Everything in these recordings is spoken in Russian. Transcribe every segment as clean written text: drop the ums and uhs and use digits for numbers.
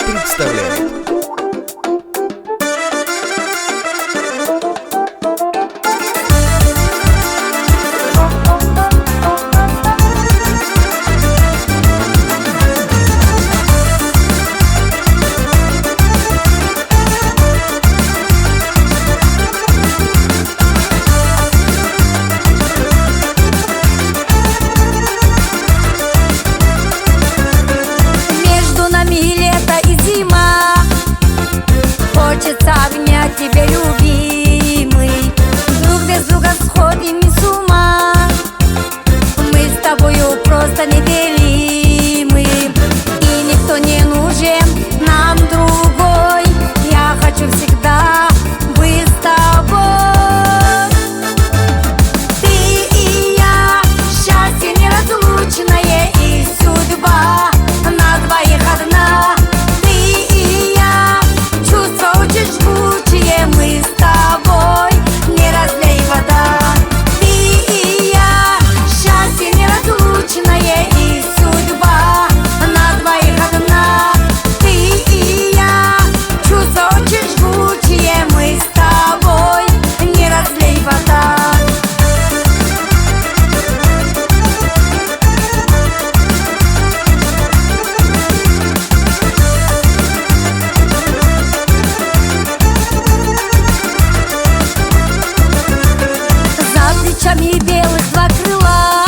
представляет. Хочется обнять тебя, любимый. Друг без друга сходим с ума. Мы с тобою просто неделимы, и никто не нужен нам другой. Я хочу всегда быть с тобой. Ты и я, счастье неразлучное, и судьба на двоих одна. Жгучие мы с тобой, не разлей вода. Ты и я, счастье неразлучное, и судьба на двоих одна. Ты и я, чувства очень жгучие мы с тобой, не разлей вода. Белых два крыла,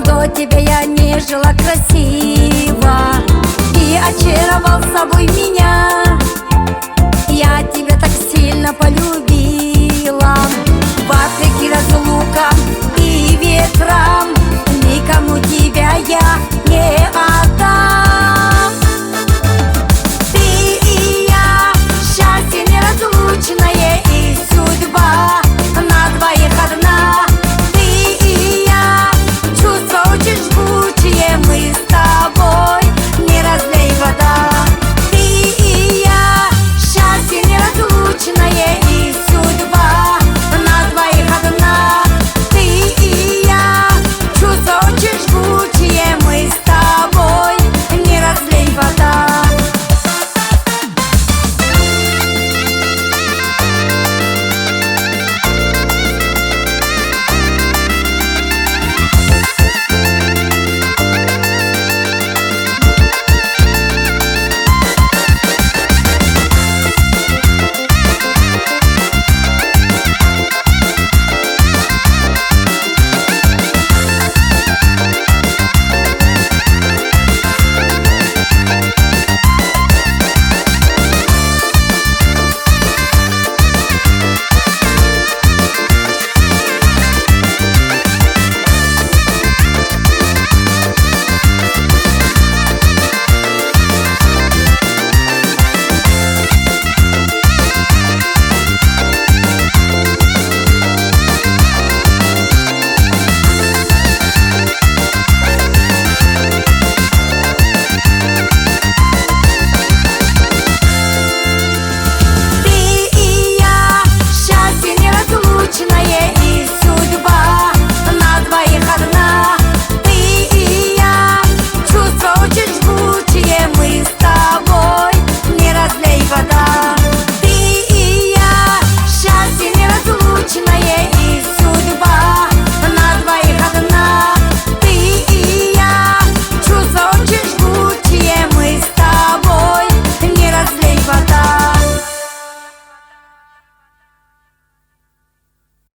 до тебя я нежила красиво и очаровал собой мир.